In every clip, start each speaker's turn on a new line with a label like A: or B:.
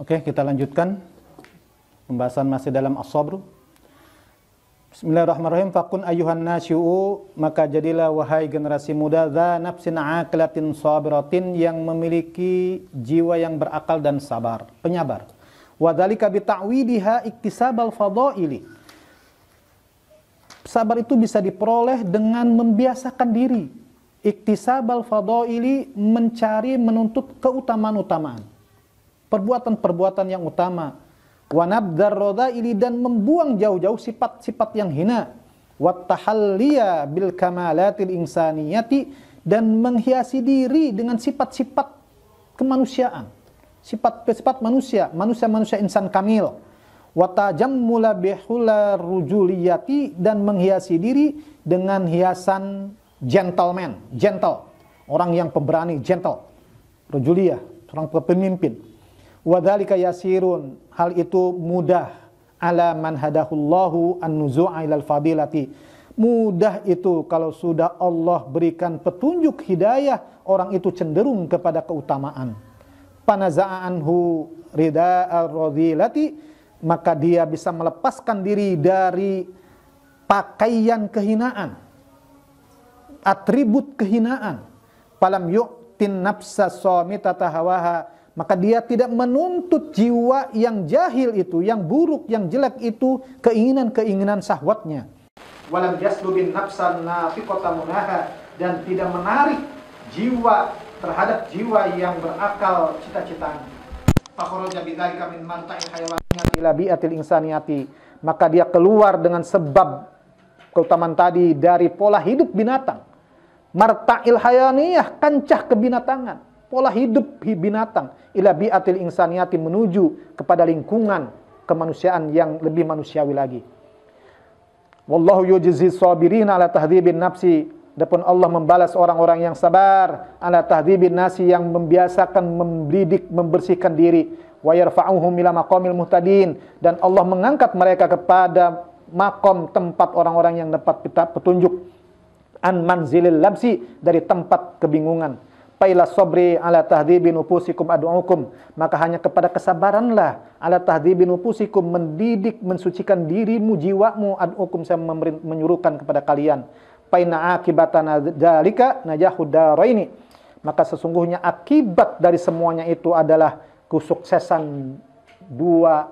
A: Oke, kita lanjutkan pembahasan masih dalam as-sabr. Bismillahirrahmanirrahim. Fakun ayyuhan nasyu'u, maka jadilah wahai generasi muda, dza nafsin aqilatin sabiratin, yang memiliki jiwa yang berakal dan sabar, penyabar. Wa dzalika bi ta'widiha iktisabal fadaili. Sabar itu bisa diperoleh dengan membiasakan diri. Iktisabal fadaili, mencari, menuntut keutamaan-utamaan, perbuatan-perbuatan yang utama. Wa nabdar radhaili, dan membuang jauh-jauh sifat-sifat yang hina. Wa tahalliya bil kamalatil insaniyati, dan menghiasi diri dengan sifat-sifat kemanusiaan, sifat-sifat manusia insan kamil. Wa tajammula bihular rujuliyati, dan menghiasi diri dengan hiasan gentleman, gentle, orang yang pemberani, gentle. Rujuliyah, orang pemimpin. Wa dzalika yasirun, hal itu mudah, ala man hadahullahu an-nuzu'a ilal fadilati. Mudah itu kalau sudah Allah berikan petunjuk hidayah, orang itu cenderung kepada keutamaan. Panaza'a anhu rida'ar radhilati, maka dia bisa melepaskan diri dari pakaian kehinaan, atribut kehinaan. Falam yu'tin nafsa shamitata hawaha, maka dia tidak menuntut jiwa yang jahil itu, yang buruk, yang jelek itu, keinginan-keinginan syahwatnya. Walam yaslubin nafsan nafiqata munaha, dan tidak menarik jiwa terhadap jiwa yang berakal cita-citanya. Fakharaja bidzalika min marta'il hayawaniyati ila bi'atil insaniyati, maka dia keluar dengan sebab keutamaan tadi dari pola hidup binatang. Marta'il hayawaniyah, kancah kebinatangan, pola hidup binatang, ila bi'atil insaniyati, menuju kepada lingkungan kemanusiaan yang lebih manusiawi lagi. Wallahu yujzi sabirina ala tahdhibin nafsi, adapun Allah membalas orang-orang yang sabar, ala tahdhibin nasi, yang membiasakan, membidik, membersihkan diri. Wa yarfa'uhum ila maqamil muhtadin, dan Allah mengangkat mereka kepada makom, tempat orang-orang yang dapat petunjuk. An manzilil labsi, dari tempat kebingungan. Paila sabri ala tahdhibi nufusikum ad'ukum, maka hanya kepada kesabaranlah, ala tahdhibi nufusikum, mendidik, mensucikan dirimu, jiwamu, ad'ukum, saya menyuruhkan kepada kalian. Paina akibatana dzalika najahud daraini, maka sesungguhnya akibat dari semuanya itu adalah kesuksesan dua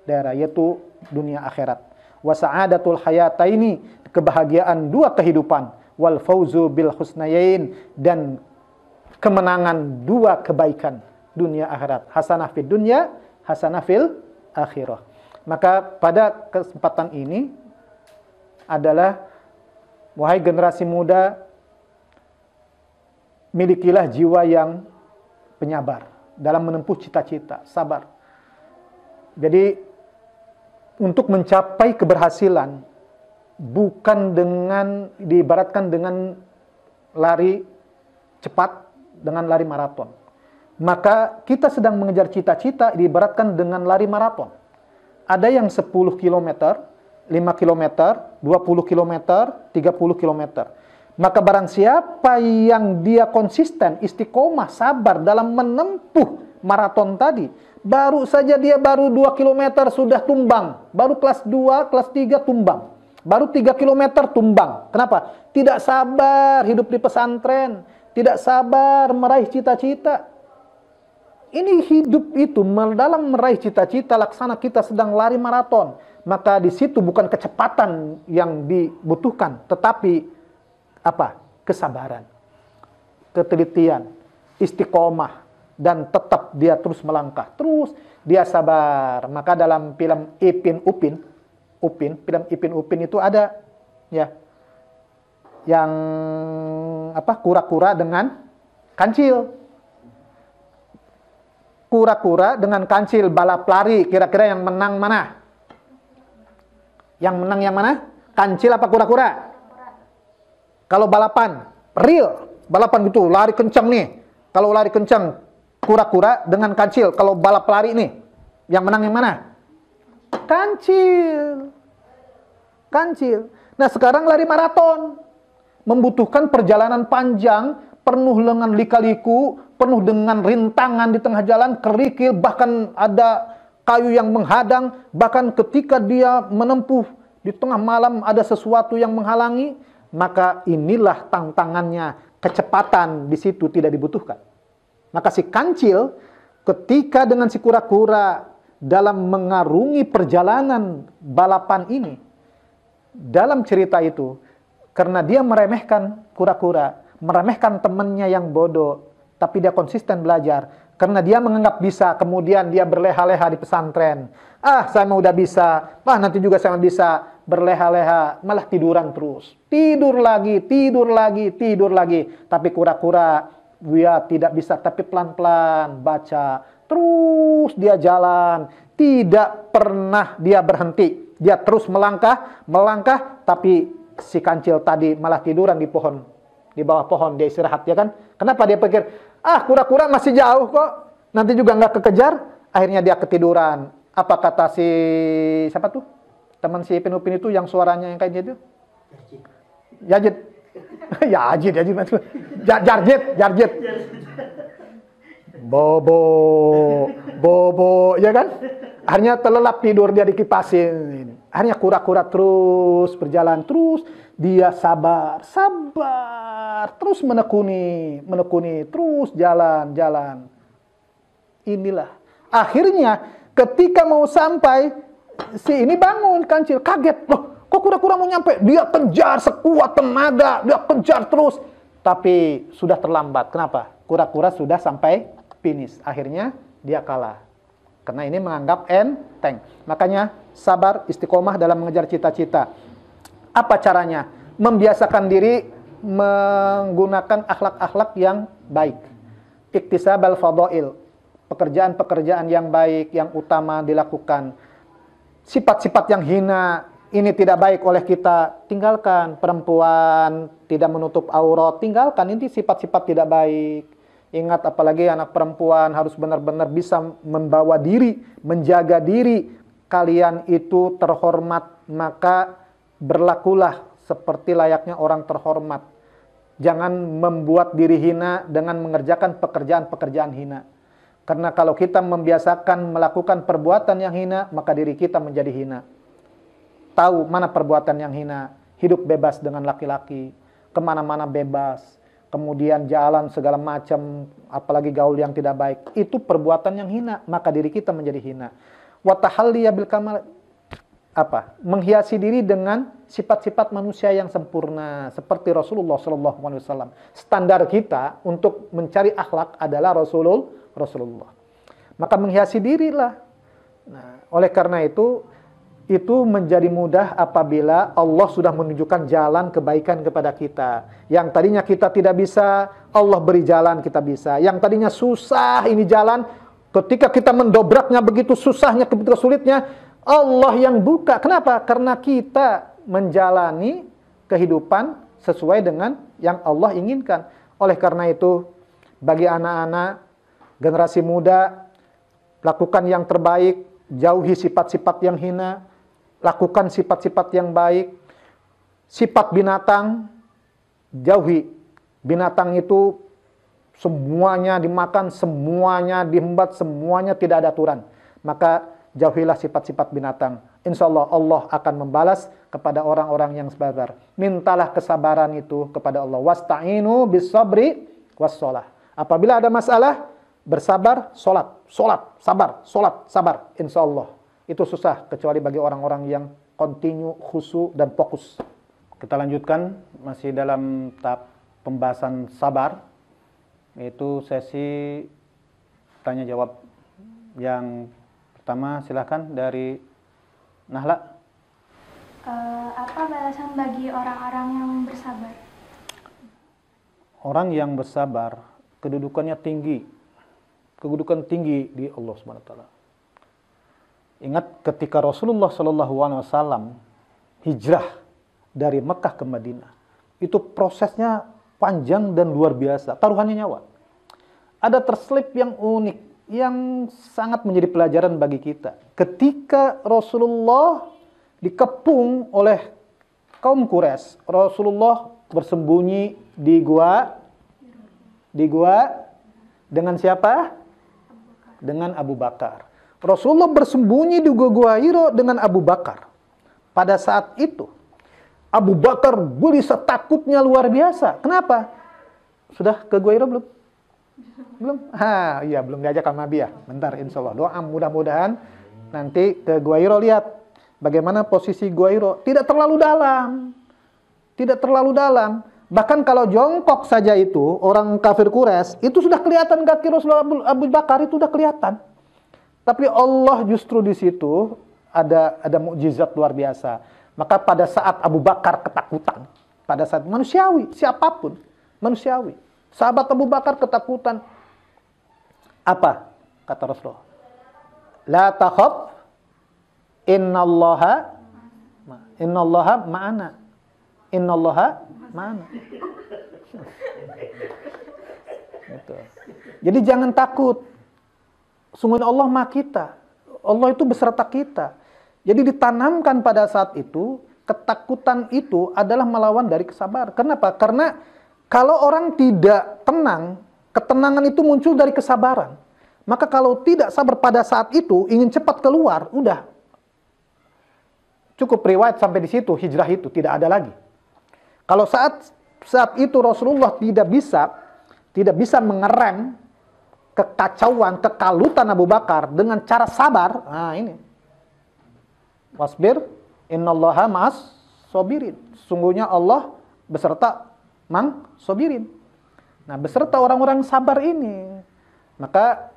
A: daerah, yaitu dunia akhirat. Wa sa'adatul hayataini, kebahagiaan dua kehidupan. Wal fauzu bil husnayain, dan kemenangan dua kebaikan dunia akhirat. Hasanah fid dunya, hasanah fil akhirah. Maka pada kesempatan ini adalah, wahai generasi muda, milikilah jiwa yang penyabar dalam menempuh cita-cita, sabar. Jadi untuk mencapai keberhasilan bukan dengan diibaratkan dengan lari cepat, dengan lari maraton. Maka kita sedang mengejar cita-cita diibaratkan dengan lari maraton. Ada yang 10 km, 5 km, 20 km, 30 km. Maka barang siapa yang dia konsisten, istiqomah, sabar dalam menempuh maraton tadi, baru saja dia baru 2 km sudah tumbang, baru kelas 2, kelas 3 tumbang, baru 3 km tumbang. Kenapa? Tidak sabar hidup di pesantren, tidak sabar meraih cita-cita. Ini hidup itu dalam meraih cita-cita, laksana kita sedang lari maraton. Maka di situ bukan kecepatan yang dibutuhkan, tetapi apa? Kesabaran, ketelitian, istiqomah, dan tetap dia terus melangkah, terus dia sabar. Maka dalam film Ipin Upin, film Ipin Upin itu ada ya, yang apa, kura-kura dengan kancil. Kura-kura dengan kancil balap lari, kira-kira yang menang mana? Yang menang yang mana? Kancil apa kura-kura? Kalau balapan real, balapan gitu, lari kencang nih. Kalau lari kencang kura-kura dengan kancil. Kalau balap lari nih, yang menang yang mana? Kancil. Kancil. Nah, sekarang lari maraton, membutuhkan perjalanan panjang, penuh dengan lika-liku, penuh dengan rintangan di tengah jalan, kerikil, bahkan ada kayu yang menghadang, bahkan ketika dia menempuh di tengah malam ada sesuatu yang menghalangi, maka inilah tantangannya, kecepatan di situ tidak dibutuhkan. Maka si Kancil ketika dengan si kura-kura dalam mengarungi perjalanan balapan ini, dalam cerita itu, karena dia meremehkan kura-kura, meremehkan temannya yang bodoh, tapi dia konsisten belajar. Karena dia menganggap bisa, kemudian dia berleha-leha di pesantren. Saya mau udah bisa, nanti juga saya bisa. Berleha-leha, malah tiduran terus. Tidur lagi, tidur lagi, tidur lagi. Tapi kura-kura, dia tidak bisa, tapi pelan-pelan baca. Terus dia jalan, tidak pernah dia berhenti. Dia terus melangkah, melangkah, tapi si Kancil tadi malah tiduran di pohon. Di bawah pohon dia istirahat, ya kan? Kenapa dia pikir, kura-kura masih jauh kok, nanti juga nggak kekejar. Akhirnya dia ketiduran. Apa kata si, siapa tuh? Teman si Ipin-Upin itu yang suaranya yang kayak gitu? Yajid. Yajid. Jarjit. Bobo, ya kan? Akhirnya terlelap tidur, dia dikipasin. Akhirnya kura-kura terus berjalan, terus dia sabar, terus menekuni, terus jalan. Inilah. Akhirnya ketika mau sampai, si ini bangun, Kancil, kaget. Loh, kok kura-kura mau nyampe? Dia kejar sekuat tenaga, dia kejar terus. Tapi sudah terlambat. Kenapa? Kura-kura sudah sampai finish. Akhirnya dia kalah. Karena ini menganggap enteng. Makanya sabar, istiqomah dalam mengejar cita-cita. Apa caranya? Membiasakan diri menggunakan akhlak-akhlak yang baik. Iktisabal fadail. Pekerjaan-pekerjaan yang baik, yang utama dilakukan. Sifat-sifat yang hina, ini tidak baik oleh kita, tinggalkan. Perempuan tidak menutup aurat, tinggalkan. Ini sifat-sifat tidak baik. Ingat, apalagi anak perempuan harus benar-benar bisa membawa diri, menjaga diri. Kalian itu terhormat, maka berlakulah seperti layaknya orang terhormat. Jangan membuat diri hina dengan mengerjakan pekerjaan-pekerjaan hina. Karena kalau kita membiasakan melakukan perbuatan yang hina, maka diri kita menjadi hina. Tahu mana perbuatan yang hina, hidup bebas dengan laki-laki, kemana-mana bebas, kemudian jalan segala macam, apalagi gaul yang tidak baik, itu perbuatan yang hina, maka diri kita menjadi hina. Wa tahalliya bil kamal, menghiasi diri dengan sifat-sifat manusia yang sempurna, seperti Rasulullah SAW. Standar kita untuk mencari akhlak adalah Rasulullah. Maka menghiasi dirilah. Nah, oleh karena itu menjadi mudah apabila Allah sudah menunjukkan jalan kebaikan kepada kita. Yang tadinya kita tidak bisa, Allah beri jalan kita bisa. Yang tadinya susah ini jalan, ketika kita mendobraknya begitu susahnya, begitu sulitnya, Allah yang buka. Kenapa? Karena kita menjalani kehidupan sesuai dengan yang Allah inginkan. Oleh karena itu, bagi anak-anak, generasi muda, lakukan yang terbaik, jauhi sifat-sifat yang hina, lakukan sifat-sifat yang baik. Sifat binatang, jauhi. Binatang itu semuanya dimakan, semuanya diembat, semuanya tidak ada aturan. Maka jauhilah sifat-sifat binatang. Insya Allah Allah akan membalas kepada orang-orang yang sabar. Mintalah kesabaran itu kepada Allah. Wasta'inu bis-sabri was-shalah. Apabila ada masalah, bersabar, sabar. Insya Allah. Itu susah, kecuali bagi orang-orang yang continue, khusyuk, dan fokus. Kita lanjutkan, masih dalam tahap pembahasan sabar. Itu sesi tanya-jawab. Yang pertama, silahkan dari Nahla.
B: Apa balasan bagi orang-orang yang bersabar?
A: Orang yang bersabar, kedudukannya tinggi. Kedudukan tinggi di Allah SWT. Ingat ketika Rasulullah SAW hijrah dari Mekah ke Madinah, itu prosesnya panjang dan luar biasa, taruhannya nyawa. Ada terselip yang unik, yang sangat menjadi pelajaran bagi kita. Ketika Rasulullah dikepung oleh kaum Quraisy, Rasulullah bersembunyi di gua Dengan siapa? Dengan Abu Bakar. Rasulullah bersembunyi di Gua Hiro dengan Abu Bakar. Pada saat itu, Abu Bakar gelisah, takutnya luar biasa. Kenapa? Sudah ke Gua Hiro belum? Belum? Iya, belum diajak sama Nabi ya. Bentar, insya Allah. Doa mudah-mudahan nanti ke Gua Hiro lihat bagaimana posisi Gua Hiro. Tidak terlalu dalam. Tidak terlalu dalam. Bahkan kalau jongkok saja itu, orang kafir Quraisy, itu sudah kelihatan kaki Rasulullah Abu Bakar, itu sudah kelihatan. Tapi Allah justru di situ ada mukjizat luar biasa. Maka pada saat Abu Bakar ketakutan, pada saat manusiawi, siapapun, manusiawi. Sahabat Abu Bakar ketakutan. Apa kata Rasulullah? La takhaf, innallaha ma'ana. Innallaha ma'ana. Gitu. Jadi jangan takut. Sungguhnya Allah maha kita. Allah itu beserta kita. Jadi ditanamkan pada saat itu, ketakutan itu adalah melawan dari kesabaran. Kenapa? Karena kalau orang tidak tenang, ketenangan itu muncul dari kesabaran. Maka kalau tidak sabar pada saat itu, ingin cepat keluar, udah. Cukup riwayat sampai di situ, hijrah itu tidak ada lagi. Kalau saat itu Rasulullah tidak bisa mengerem kekacauan, kekalutan Abu Bakar dengan cara sabar. Nah ini. Wasbir, innallaha ma'as sobirin. Sungguhnya Allah beserta sobirin. Nah beserta orang-orang sabar ini. Maka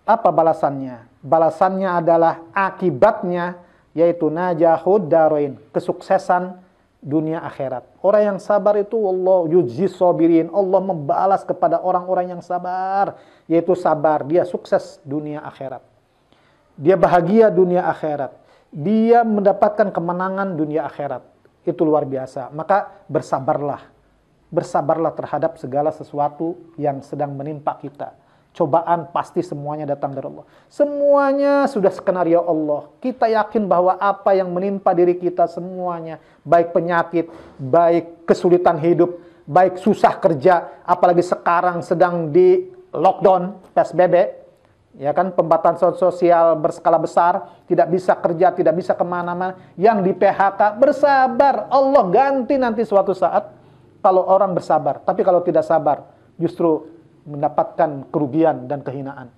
A: apa balasannya? Balasannya adalah akibatnya, yaitu najahud daroin, kesuksesan dunia akhirat. Orang yang sabar itu Allah yujzi sobirin. Allah membalas kepada orang-orang yang sabar. Yaitu sabar. Dia sukses dunia akhirat. Dia bahagia dunia akhirat. Dia mendapatkan kemenangan dunia akhirat. Itu luar biasa. Maka bersabarlah. Bersabarlah terhadap segala sesuatu yang sedang menimpa kita. Cobaan pasti semuanya datang dari Allah. Semuanya sudah skenario Allah. Kita yakin bahwa apa yang menimpa diri kita semuanya, baik penyakit, baik kesulitan hidup, baik susah kerja, apalagi sekarang sedang di lockdown, PSBB, ya kan, pembatasan sosial berskala besar, tidak bisa kerja, tidak bisa kemana-mana, yang di PHK, bersabar. Allah ganti nanti suatu saat kalau orang bersabar. Tapi kalau tidak sabar, justru mendapatkan kerugian dan kehinaan.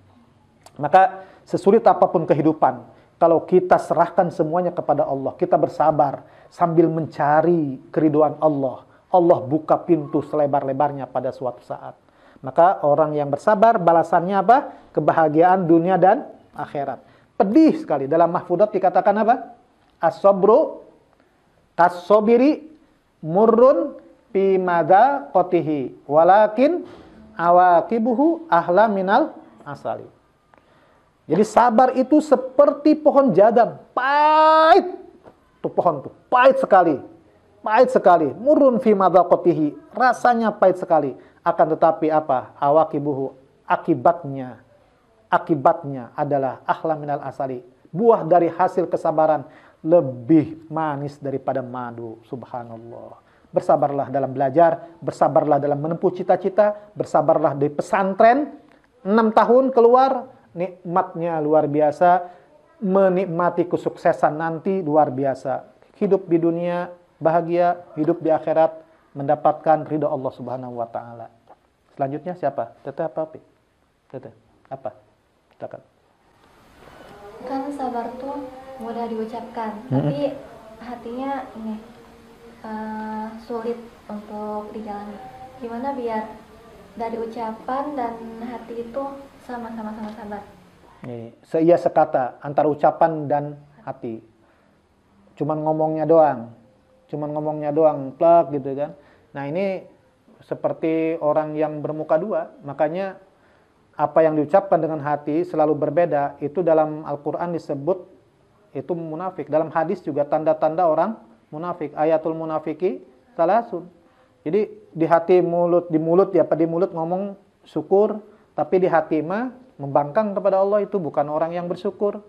A: Maka sesulit apapun kehidupan, kalau kita serahkan semuanya kepada Allah, kita bersabar sambil mencari keriduan Allah, Allah buka pintu selebar-lebarnya pada suatu saat. Maka orang yang bersabar balasannya apa? Kebahagiaan dunia dan akhirat. Pedih sekali. Dalam Mahfudat dikatakan apa? As-sabru kas-sobiri murrun fi madha qotihi walakin awaqibuhu ahla minal asali. Jadi sabar itu seperti pohon jadam, pahit. Tuh pohon tuh, pahit sekali. Pahit sekali. Murun fi madaqatihi, rasanya pahit sekali. Akan tetapi apa? Awaqibuhu, akibatnya adalah ahla minal asali. Buah dari hasil kesabaran lebih manis daripada madu. Subhanallah. Bersabarlah dalam belajar, bersabarlah dalam menempuh cita-cita, bersabarlah di pesantren, 6 tahun keluar, nikmatnya luar biasa, menikmati kesuksesan nanti luar biasa. Hidup di dunia bahagia, hidup di akhirat, mendapatkan ridha Allah Subhanahu wa Ta'ala. Selanjutnya siapa? Teteh apa? Teteh, apa? Silakan.
C: Kan sabar tuh mudah diucapkan, tapi hatinya ini sulit untuk dijalani. Gimana biar dari ucapan dan hati itu sama-sama sabar?
A: Seia sekata antara ucapan dan hati. Cuman ngomongnya doang, plak gitu kan. Nah ini seperti orang yang bermuka dua. Makanya apa yang diucapkan dengan hati selalu berbeda. Itu dalam Al-Quran disebut itu munafik. Dalam hadis juga tanda-tanda orang munafik. Ayatul munafiki salasun. Jadi di hati di mulut ngomong syukur, tapi di hati mah membangkang kepada Allah, itu bukan orang yang bersyukur.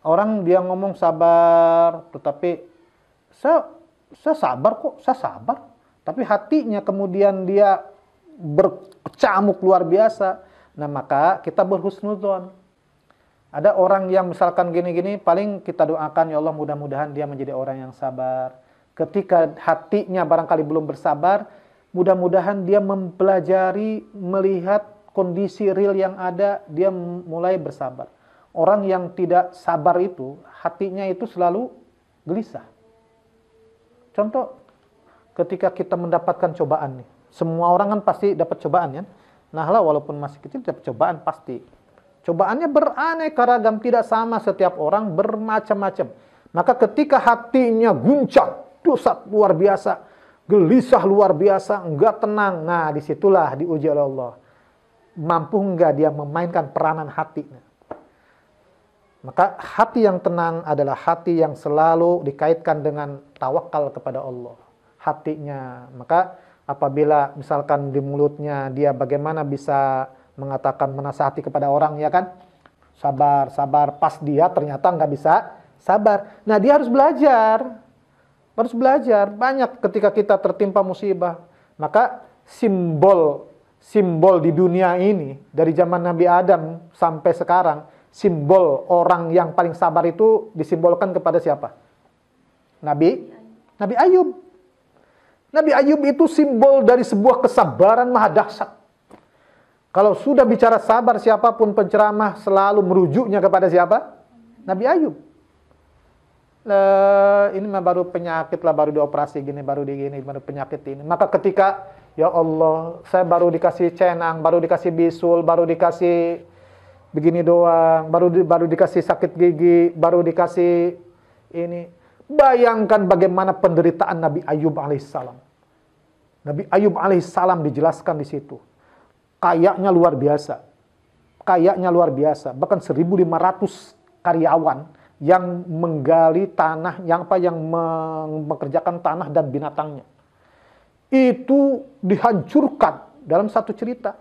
A: Orang dia ngomong sabar, tetapi saya sabar kok, saya sabar. Tapi hatinya kemudian dia berkecamuk luar biasa. Nah, maka kita berhusnudzon. Ada orang yang misalkan gini-gini, paling kita doakan, ya Allah mudah-mudahan dia menjadi orang yang sabar. Ketika hatinya barangkali belum bersabar, mudah-mudahan dia mempelajari, melihat kondisi real yang ada, dia mulai bersabar. Orang yang tidak sabar itu, hatinya itu selalu gelisah. Contoh, ketika kita mendapatkan cobaan nih. Semua orang kan pasti dapat cobaan ya. Nah lah, walaupun masih kecil dapat cobaan pasti. Cobaannya beraneka ragam, tidak sama setiap orang, bermacam-macam. Maka ketika hatinya guncang, dosat luar biasa, gelisah luar biasa, enggak tenang. Nah, disitulah diuji oleh Allah. Mampu enggak dia memainkan peranan hatinya. Maka hati yang tenang adalah hati yang selalu dikaitkan dengan tawakal kepada Allah. Hatinya. Maka apabila misalkan di mulutnya dia bagaimana bisa mengatakan menasihati kepada orang, ya kan? Sabar, sabar. Pas dia ternyata nggak bisa sabar. Nah, dia harus belajar. Harus belajar. Banyak ketika kita tertimpa musibah. Maka simbol di dunia ini, dari zaman Nabi Adam sampai sekarang, simbol orang yang paling sabar itu disimbolkan kepada siapa? Nabi Ayub. Nabi Ayub itu simbol dari sebuah kesabaran maha dahsyat. Kalau sudah bicara sabar, siapapun penceramah selalu merujuknya kepada siapa? Nabi Ayub. Ini mah baru penyakit lah, baru dioperasi gini, baru penyakit ini. Maka ketika, ya Allah, saya baru dikasih cenang, baru dikasih bisul, baru dikasih begini doang, baru dikasih sakit gigi, baru dikasih ini. Bayangkan bagaimana penderitaan Nabi Ayub alaihissalam. Nabi Ayub alaihissalam dijelaskan di situ. Kayaknya luar biasa. Bahkan 1.500 karyawan yang menggali tanah, yang mengerjakan tanah dan binatangnya. Itu dihancurkan dalam satu cerita.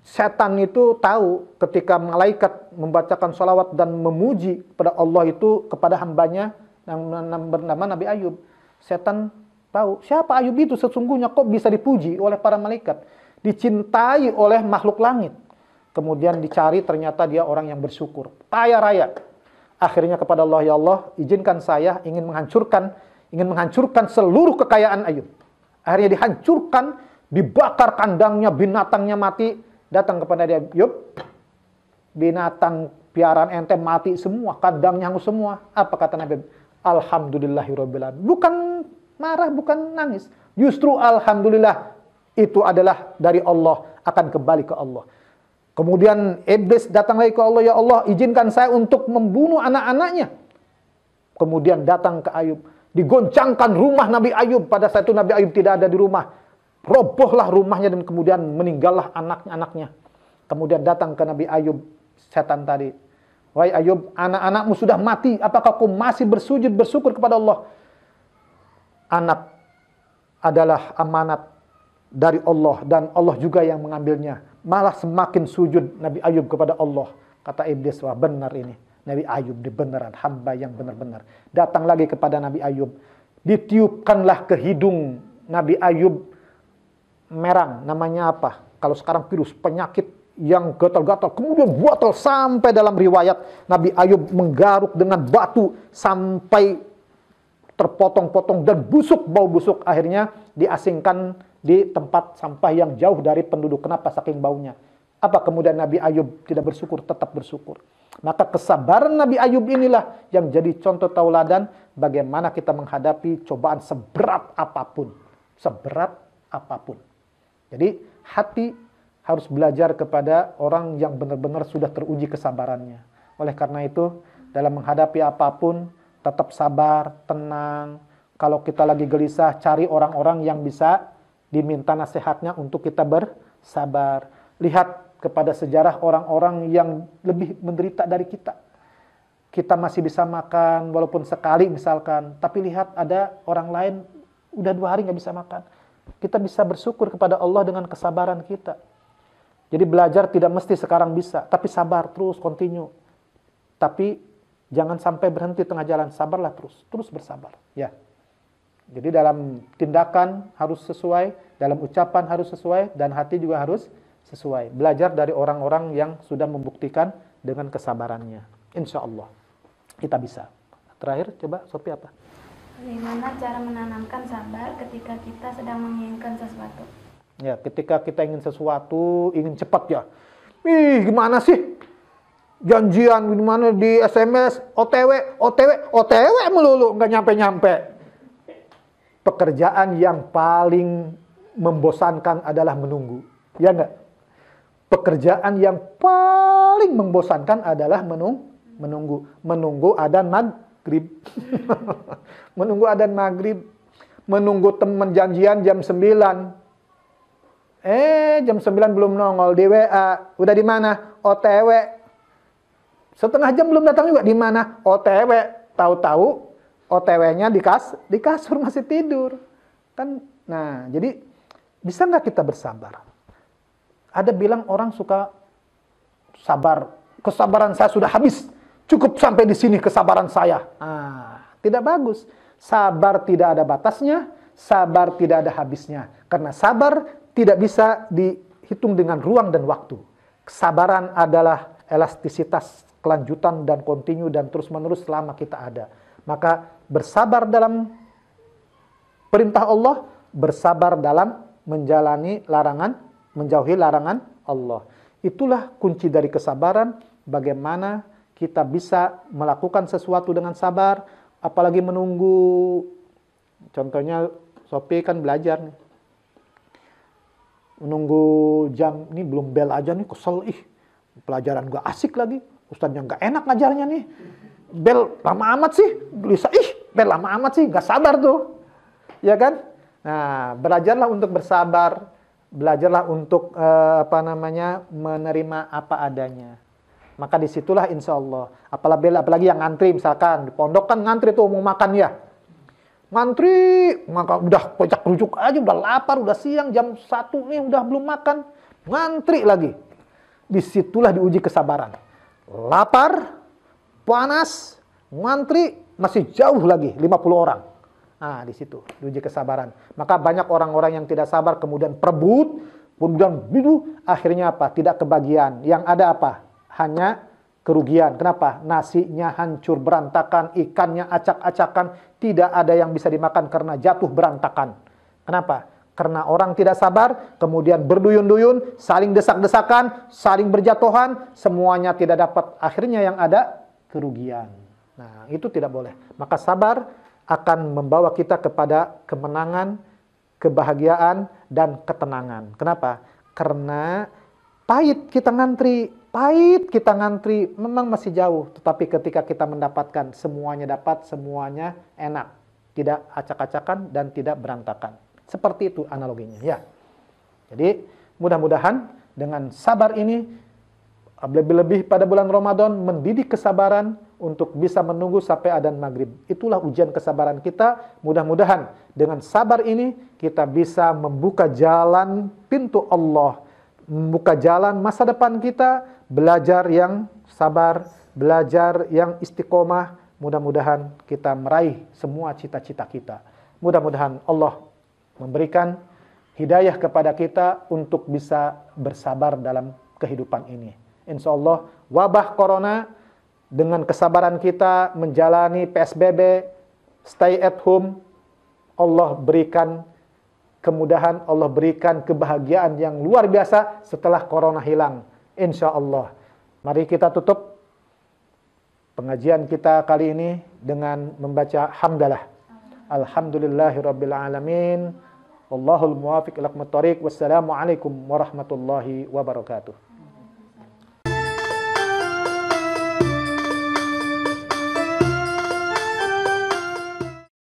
A: Setan itu tahu ketika malaikat membacakan sholawat dan memuji kepada Allah itu kepada hambanya yang bernama Nabi Ayub. Setan tahu siapa Ayub itu sesungguhnya, kok bisa dipuji oleh para malaikat, dicintai oleh makhluk langit. Kemudian dicari, ternyata dia orang yang bersyukur, kaya raya. Akhirnya kepada Allah, ya Allah, izinkan saya ingin menghancurkan seluruh kekayaan Ayub. Akhirnya dihancurkan, dibakar kandangnya, binatangnya mati. Datang kepada dia, Ayub, binatang piaraan ente mati semua, kandangnya hangus semua. Apa kata Nabi? Alhamdulillahirabbil alamin. Bukan marah, bukan nangis. Justru alhamdulillah, itu adalah dari Allah, akan kembali ke Allah. Kemudian iblis datang lagi ke Allah, ya Allah, izinkan saya untuk membunuh anak-anaknya. Kemudian datang ke Ayub, digoncangkan rumah Nabi Ayub. Pada saat itu Nabi Ayub tidak ada di rumah. Robohlah rumahnya dan kemudian meninggallah anak-anaknya. Kemudian datang ke Nabi Ayub, setan tadi. Wahai Ayub, anak-anakmu sudah mati, apakah kau masih bersujud bersyukur kepada Allah? Anak adalah amanat dari Allah dan Allah juga yang mengambilnya. Malah semakin sujud Nabi Ayub kepada Allah. Kata iblis, wah benar ini. Nabi Ayub beneran, hamba yang benar-benar. Datang lagi kepada Nabi Ayub. Ditiupkanlah ke hidung Nabi Ayub merang, namanya apa? Kalau sekarang virus, penyakit yang gatal-gatal, kemudian gatal sampai dalam riwayat Nabi Ayub menggaruk dengan batu sampai terpotong-potong dan busuk, bau busuk. Akhirnya diasingkan di tempat sampah yang jauh dari penduduk. Kenapa? Saking baunya. Apa kemudian Nabi Ayub tidak bersyukur? Tetap bersyukur. Maka kesabaran Nabi Ayub inilah yang jadi contoh tauladan bagaimana kita menghadapi cobaan seberat apapun. Seberat apapun. Jadi hati harus belajar kepada orang yang benar-benar sudah teruji kesabarannya. Oleh karena itu, dalam menghadapi apapun, tetap sabar, tenang. Kalau kita lagi gelisah, cari orang-orang yang bisa diminta nasihatnya untuk kita bersabar. Lihat kepada sejarah orang-orang yang lebih menderita dari kita. Kita masih bisa makan, walaupun sekali misalkan. Tapi lihat ada orang lain, udah 2 hari nggak bisa makan. Kita bisa bersyukur kepada Allah dengan kesabaran kita. Jadi belajar tidak mesti sekarang bisa, tapi sabar terus, continue. Tapi jangan sampai berhenti tengah jalan, sabarlah terus bersabar. Ya. Jadi dalam tindakan harus sesuai, dalam ucapan harus sesuai, dan hati juga harus sesuai. Belajar dari orang-orang yang sudah membuktikan dengan kesabarannya. Insya Allah kita bisa. Terakhir, coba Sophie apa?
B: Bagaimana cara menanamkan sabar ketika kita sedang menginginkan sesuatu?
A: Ya, ketika kita ingin sesuatu, ingin cepat ya. Gimana sih? Janjian gimana di SMS, OTW melulu, nggak nyampe-nyampe. Pekerjaan yang paling membosankan adalah menunggu. Ya nggak? Pekerjaan yang paling membosankan adalah menunggu. Menunggu adzan maghrib. Menunggu adzan maghrib. Menunggu teman janjian jam 9. Jam 9 belum nongol di WA. Udah di mana? OTW. Setengah jam belum datang juga. Di mana? OTW. Tahu-tahu OTW-nya di kasur masih tidur. Kan, nah, jadi bisa nggak kita bersabar? Ada bilang orang suka sabar. Kesabaran saya sudah habis. Cukup sampai di sini kesabaran saya. Tidak bagus. Sabar tidak ada batasnya. Sabar tidak ada habisnya. Karena sabar tidak bisa dihitung dengan ruang dan waktu. Kesabaran adalah elastisitas, kelanjutan dan kontinu dan terus-menerus selama kita ada. Maka bersabar dalam perintah Allah, bersabar dalam menjalani larangan, menjauhi larangan Allah. Itulah kunci dari kesabaran, bagaimana kita bisa melakukan sesuatu dengan sabar, apalagi menunggu. Contohnya Sophie kan belajar nih. Menunggu jam, ini belum bel aja nih, kesel, pelajaran gak asik lagi, ustadznya gak enak ngajarnya nih, bel lama amat sih, gelisah, bel lama amat sih, gak sabar tuh, ya kan? Nah, belajarlah untuk bersabar, belajarlah untuk menerima apa adanya. Maka disitulah insya Allah, apalagi yang ngantri misalkan, di pondok kan ngantri tuh mau makan ya, ngantri, maka udah kocak rujuk aja, udah lapar, udah siang, jam 1 nih udah belum makan, ngantri lagi. Disitulah diuji kesabaran. Lapar, panas, ngantri, masih jauh lagi, 50 orang. Nah, di situ diuji kesabaran. Maka banyak orang-orang yang tidak sabar, kemudian perebut, kemudian akhirnya apa? Tidak kebagian. Yang ada apa? Hanya kerugian. Kenapa? Nasinya hancur berantakan, ikannya acak-acakan, tidak ada yang bisa dimakan karena jatuh berantakan. Kenapa? Karena orang tidak sabar, kemudian berduyun-duyun, saling desak-desakan, saling berjatuhan, semuanya tidak dapat. Akhirnya yang ada kerugian. Nah, itu tidak boleh. Maka sabar akan membawa kita kepada kemenangan, kebahagiaan, dan ketenangan. Kenapa? Karena pahit kita ngantri, memang masih jauh. Tetapi ketika kita mendapatkan, semuanya dapat, semuanya enak. Tidak acak-acakan dan tidak berantakan. Seperti itu analoginya, ya. Jadi, mudah-mudahan dengan sabar ini, lebih-lebih pada bulan Ramadan, mendidik kesabaran untuk bisa menunggu sampai adzan maghrib. Itulah ujian kesabaran kita. Mudah-mudahan dengan sabar ini, kita bisa membuka jalan pintu Allah, membuka jalan masa depan kita, belajar yang sabar, belajar yang istiqomah. Mudah-mudahan kita meraih semua cita-cita kita. Mudah-mudahan Allah memberikan hidayah kepada kita untuk bisa bersabar dalam kehidupan ini. Insya Allah wabah corona dengan kesabaran kita menjalani PSBB, stay at home, Allah berikan kemudahan, Allah berikan kebahagiaan yang luar biasa setelah corona hilang. Insya Allah. Mari kita tutup pengajian kita kali ini dengan membaca hamdalah. Alhamdulillahirabbil alamin. Wallahul muwaffiq ila aqwamit thoriq. Wassalamualaikum warahmatullahi wabarakatuh.